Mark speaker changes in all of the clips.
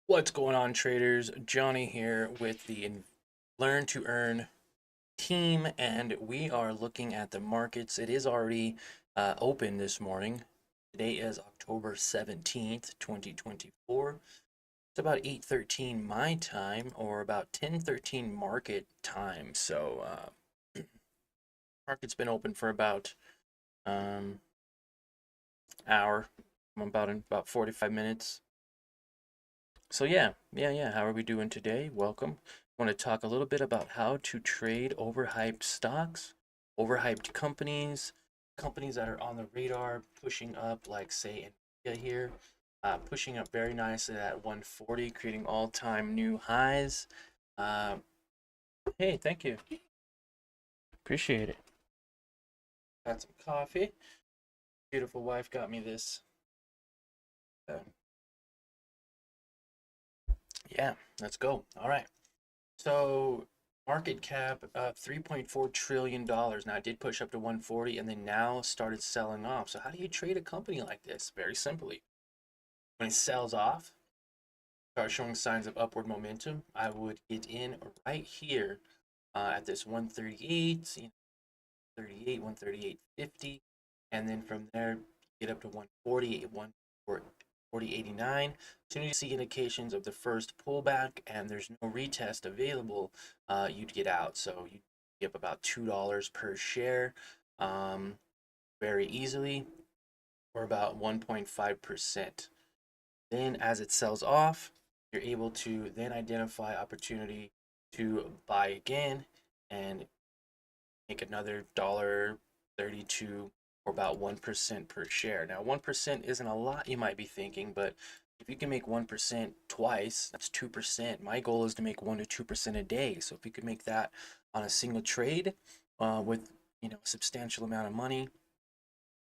Speaker 1: What's going on, traders? Johnny here with the Learn to Earn team, and we are looking at the markets. It is already open this morning. Today is October 17th, 2024. It's about 8:13 my time, or about 10:13 market time. So, market's been open for about um, hour, about 45 minutes. So yeah. How are we doing today? Welcome. I want to talk a little bit about how to trade overhyped stocks, overhyped companies, companies that are on the radar, pushing up, like say Nvidia here, pushing up very nicely at 140, creating all-time new highs. Uh, hey, thank you. Appreciate it. Got some coffee. Beautiful wife got me this. Uh, yeah, let's go. All right. So market cap $3.4 trillion. Now it did push up to 140 and then now started selling off. So how do you trade a company like this? Very simply. When it sells off, start showing signs of upward momentum, I would get in right here at this 138, 138.50, and then from there get up to 140, 140.89. As soon as you see indications of the first pullback and there's no retest available, you'd get out. So you get up about $2 per share very easily, or about 1.5%. Then as it sells off, you're able to then identify opportunity to buy again and make another $1.32, or about 1% per share. Now 1% isn't a lot, you might be thinking, but if you can make 1% twice, that's 2%. My goal is to make 1 to 2% a day. So if you could make that on a single trade with a substantial amount of money,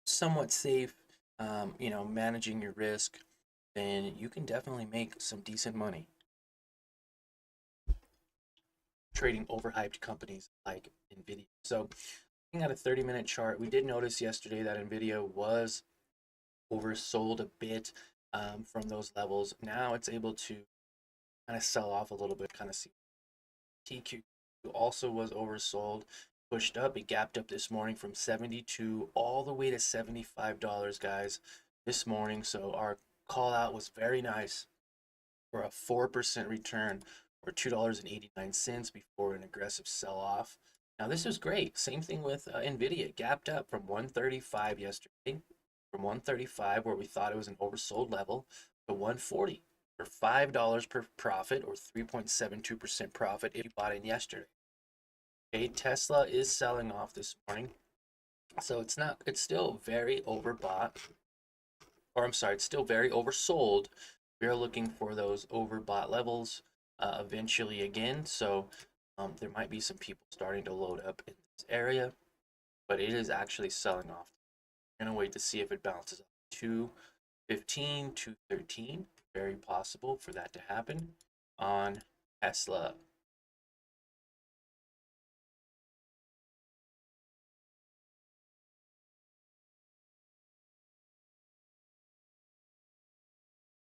Speaker 1: somewhat safe, managing your risk, then you can definitely make some decent money trading overhyped companies like Nvidia. So looking at a 30-minute chart, we did notice yesterday that Nvidia was oversold a bit from those levels. Now it's able to kind of sell off a little bit, kind of see. TQ also was oversold, pushed up. It gapped up this morning from 72 all the way to $75, guys, this morning. So our call out was very nice for a 4% return, or $2.89 before an aggressive sell off. Now, this is great. Same thing with Nvidia. Gapped up from 135 yesterday, from 135, where we thought it was an oversold level, to 140 for $5 per profit, or 3.72% profit if you bought in yesterday. Okay, Tesla is selling off this morning. So it's still very overbought, or I'm sorry, it's still very oversold. We are looking for those overbought levels eventually again. So there might be some people starting to load up in this area, but it is actually selling off. I'm gonna wait to see if it bounces up 215, 213. Very possible for that to happen on Tesla.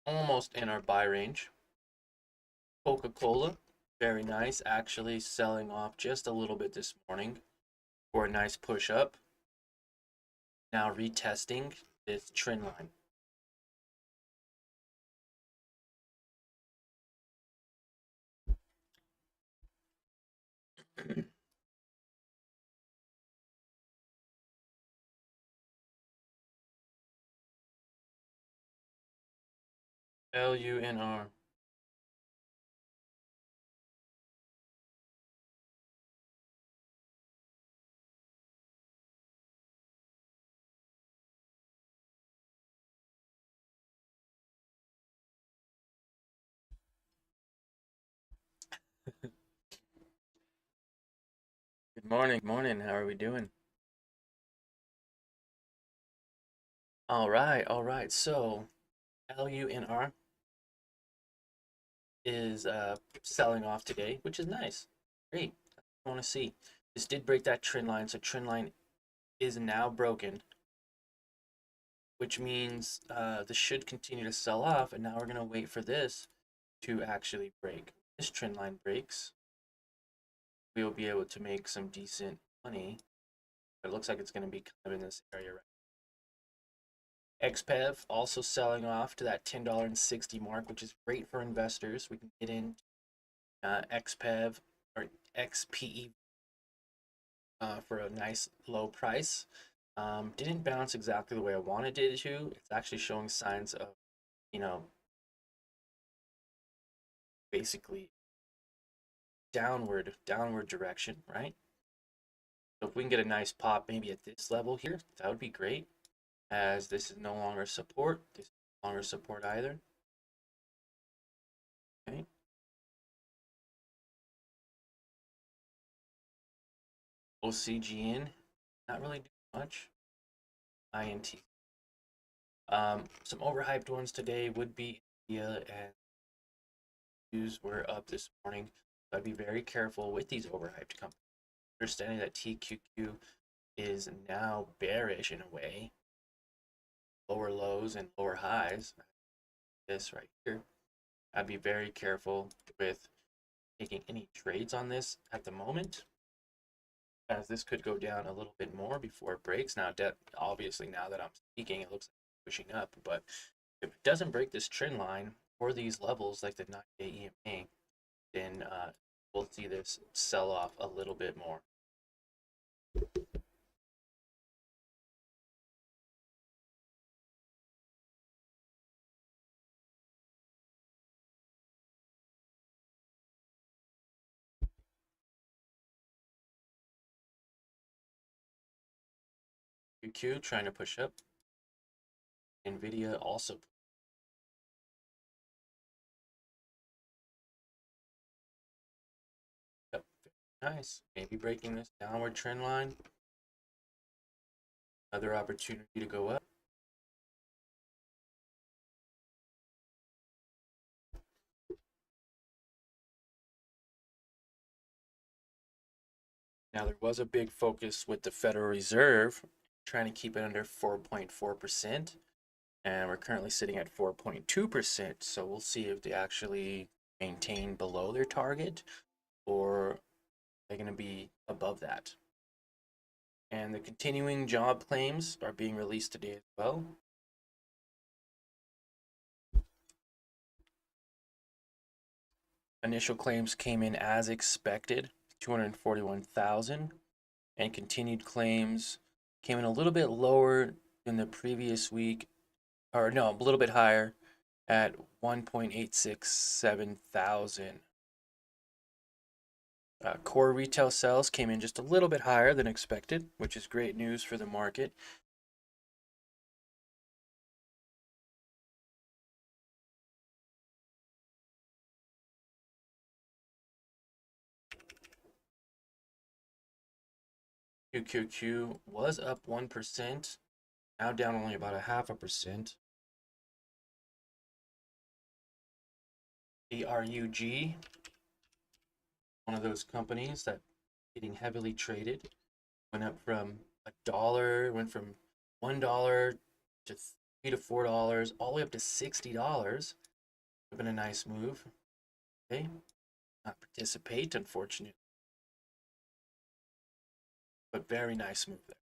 Speaker 1: Almost in our buy range. Coca-Cola, very nice, actually selling off just a little bit this morning for a nice push up. Now retesting this trend line. LUNR. Good morning, morning. How are we doing? All right. So LUNR is selling off today, which is nice. Great. I want to see. This did break that trend line, so trend line is now broken, which means this should continue to sell off. And now we're gonna wait for this to actually break. This trend line breaks, we will be able to make some decent money. But it looks like it's going to be kind of in this area right now. XPEV also selling off to that $10.60 mark, which is great for investors. We can get in XPEV or XPE for a nice low price. Didn't bounce exactly the way I wanted it to. It's actually showing signs of, you know, basically downward direction, right? So if we can get a nice pop maybe at this level here, that would be great, as this is no longer support. This is no longer support either. Okay. OCGN, not really doing much. INT. Some overhyped ones today would be India, and news were up this morning. So I'd be very careful with these overhyped companies. Understanding that TQQ is now bearish in a way, lower lows and lower highs. This right here, I'd be very careful with taking any trades on this at the moment, as this could go down a little bit more before it breaks. Now, obviously, now that I'm speaking, it looks like it's pushing up, but if it doesn't break this trend line or these levels like the 9-day EMA, then we'll see this sell off a little bit more. QQ trying to push up. NVIDIA also. Yep, nice. Maybe breaking this downward trend line. Another opportunity to go up. Now, there was a big focus with the Federal Reserve trying to keep it under 4.4%, and we're currently sitting at 4.2%. So we'll see if they actually maintain below their target, or they're going to be above that. And the continuing job claims are being released today as well. Initial claims came in as expected, 241,000, and continued claims came in a little bit lower than the previous week, or no, a little bit higher at 1.867 thousand. Core retail sales came in just a little bit higher than expected, which is great news for the market. QQQ was up 1%, now down only about 0.5%. ARUG, one of those companies that getting heavily traded, went up from $1, went from $1 to $3 to $4, all the way up to $60. Would have been a nice move. Okay, not participate, unfortunately, but very nice move there.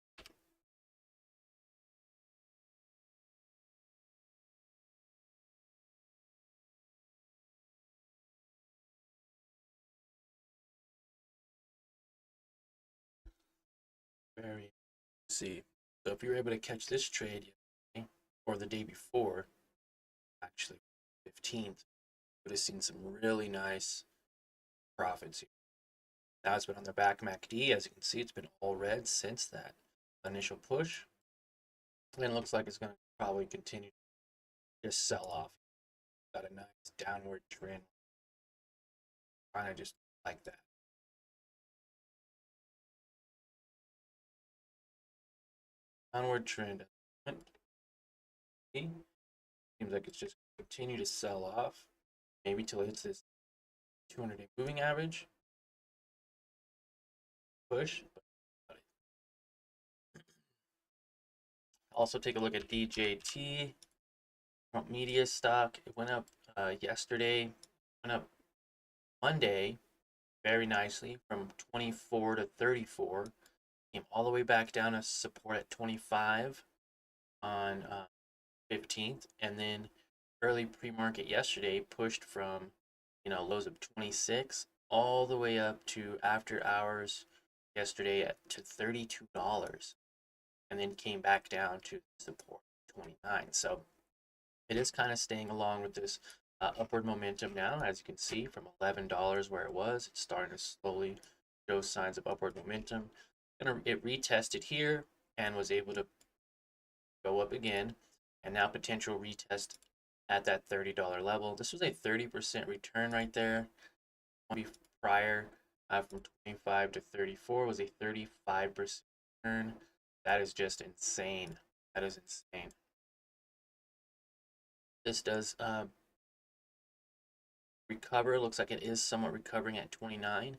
Speaker 1: Very see. So if you're able to catch this trade, or the day before, actually 15th, would have seen some really nice profits here. Now it's been on the back MACD. As you can see, it's been all red since that initial push. And it looks like it's going to probably continue to just sell off. Got a nice downward trend. Kind of just like that. Downward trend. Seems like it's just continue to sell off. Maybe till it hits this 200-day moving average. Push. Also take a look at DJT, Trump Media stock. It went up yesterday. went up Monday very nicely from 24 to 34. Came all the way back down to support at 25 on 15th, and then early pre-market yesterday pushed from lows of 26 all the way up to after hours yesterday to $32, and then came back down to support 29. So it is kind of staying along with this upward momentum now, as you can see from $11 where it was. It's starting to slowly show signs of upward momentum. It retested here and was able to go up again, and now potential retest at that $30 level. This was a 30% return right there. Prior from 25 to 34 was a 35% return. That is just insane. That is insane. This does recover. Looks like it is somewhat recovering at 29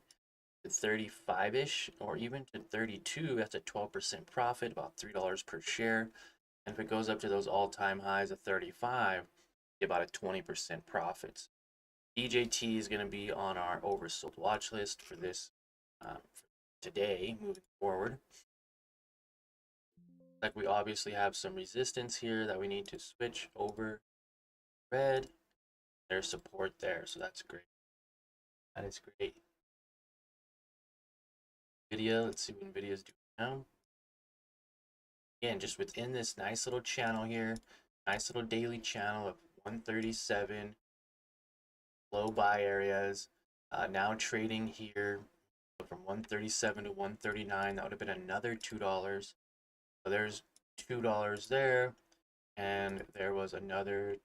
Speaker 1: to 35-ish, or even to 32. That's a 12% profit, about $3 per share. And if it goes up to those all-time highs of 35, about a 20% profit. DJT is going to be on our oversold watch list for this for today, moving forward. Like, we obviously have some resistance here that we need to switch over red. There's support there, so that's great. That is great. Nvidia, let's see what Nvidia's doing now. Again, just within this nice little channel here, nice little daily channel of 137, low buy areas. Now trading here from 137 to 139. That would have been another $2. So there's $2 there, and there was another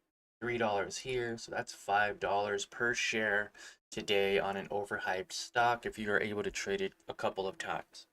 Speaker 1: $3 here. So that's $5 per share today on an overhyped stock if you are able to trade it a couple of times.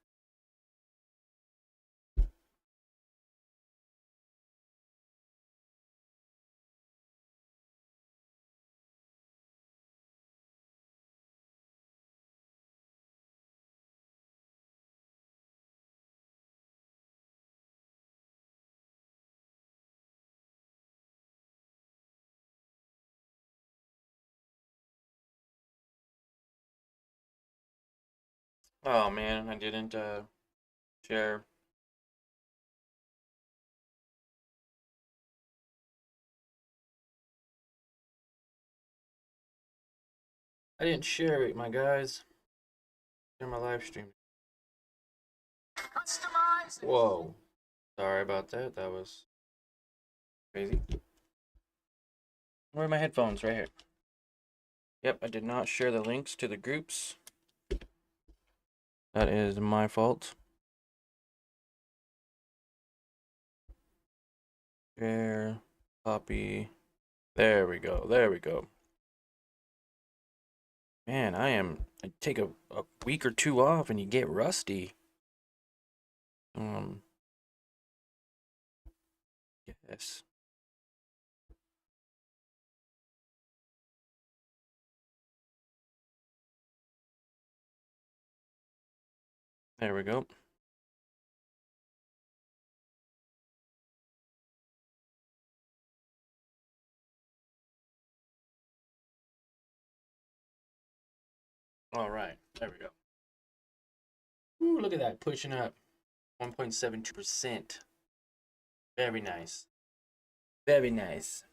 Speaker 1: Oh man, I didn't share. I didn't share it, my guys. Share my live stream. Customize. Whoa. Sorry about that. That was crazy. Where are my headphones? Right here. Yep, I did not share the links to the groups. That is my fault. Share, copy. There we go. There we go. Man, I take a week or two off and you get rusty. Yes. There we go. All right, there we go. Ooh, look at that, pushing up 1.72%. Very nice. Very nice.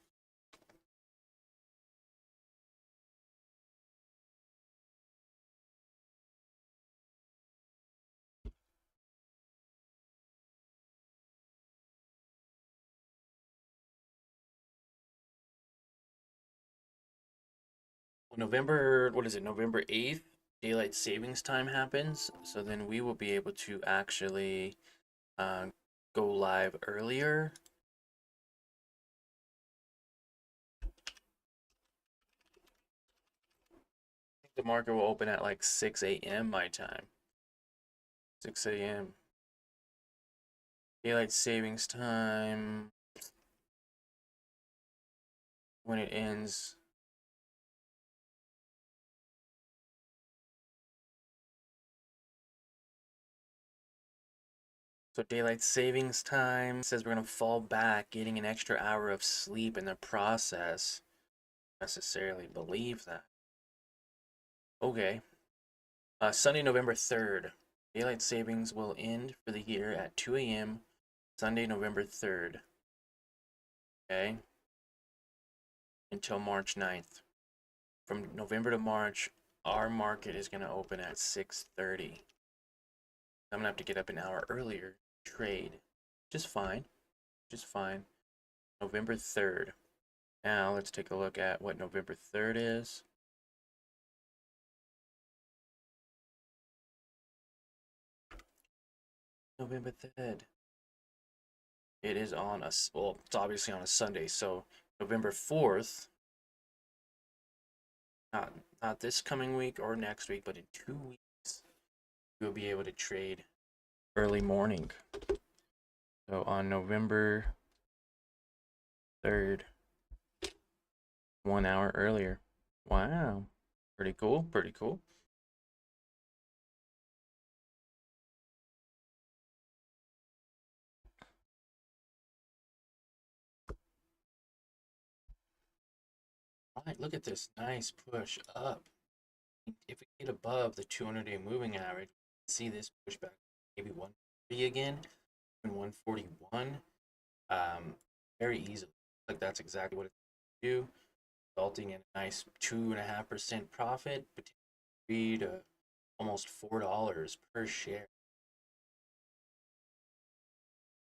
Speaker 1: November, what is it, November 8th, daylight savings time happens. So then we will be able to actually go live earlier. I think the market will open at like 6 a.m. my time. 6 a.m. Daylight savings time. When it ends. So daylight savings time says we're going to fall back, getting an extra hour of sleep in the process. Necessarily believe that. Okay. Sunday, November 3rd. Daylight savings will end for the year at 2 a.m. Sunday, November 3rd. Okay. Until March 9th. From November to March, our market is going to open at 6:30. I'm going to have to get up an hour earlier to trade. Just fine. Just fine. November 3rd. Now let's take a look at what November 3rd is. November 3rd. It is on a, well, it's obviously on a Sunday, so November 4th, not not this coming week or next week, but in 2 weeks, you'll be able to trade early morning. So on November 3rd, 1 hour earlier. Wow. Pretty cool, pretty cool. All right, look at this nice push up. If we get above the 200-day moving average, see this pushback, maybe 140 again, and 141, very easily. Like that's exactly what it's going to do, resulting in a nice 2.5% profit, potentially 3 to almost $4 per share.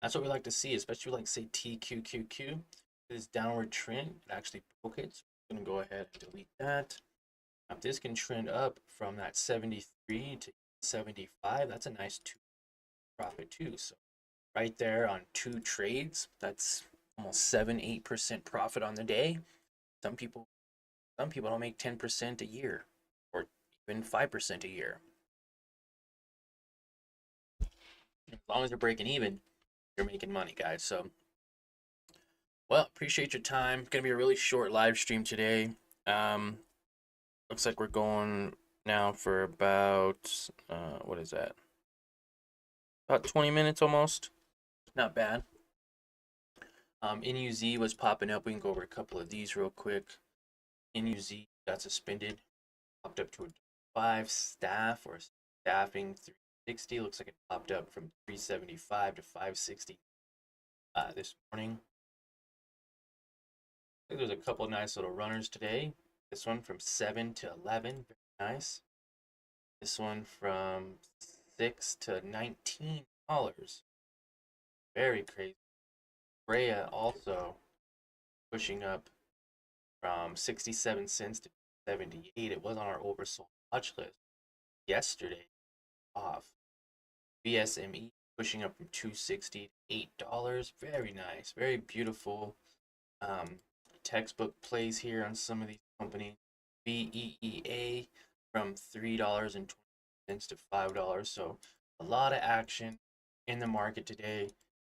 Speaker 1: That's what we like to see, especially like say TQQQ. This downward trend, it actually broke it. So I'm gonna go ahead and delete that. If this can trend up from that 73 to 75, that's a nice profit too. So right there on 2 trades, that's almost 7-8% profit on the day. Some people don't make 10% a year or even 5% a year. As long as you're breaking even, you're making money, guys. So, well, appreciate your time. It's gonna be a really short live stream today. Um, looks like we're going now for about what is that? About 20 minutes almost. Not bad. NUZ was popping up. We can go over a couple of these real quick. NUZ got suspended, popped up to a 5 staff or staffing 360. Looks like it popped up from 375 to 560 this morning. I think there's a couple nice little runners today. This one from 7 to 11, very nice. This one from 6 to $19, very crazy. Brea also pushing up from 67 cents to 78. It was on our oversold watch list yesterday, off. BSME pushing up from 260 to $8. Very nice, very beautiful. Textbook plays here on some of these companies. BEEA from $3.20 to $5. So a lot of action in the market today.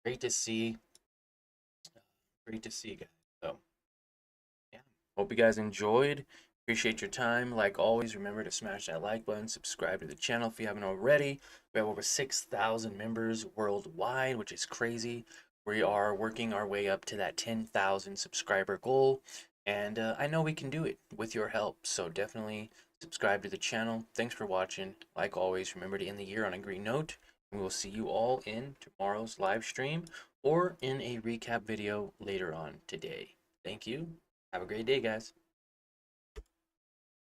Speaker 1: Great to see. Great to see, guys. So yeah, hope you guys enjoyed. Appreciate your time. Like always, remember to smash that like button, subscribe to the channel if you haven't already. We have over 6,000 members worldwide, which is crazy. We are working our way up to that 10,000 subscriber goal, and I know we can do it with your help. So definitely subscribe to the channel. Thanks for watching. Like always, remember to end the year on a green note. We will see you all in tomorrow's live stream or in a recap video later on today. Thank you. Have a great day, guys.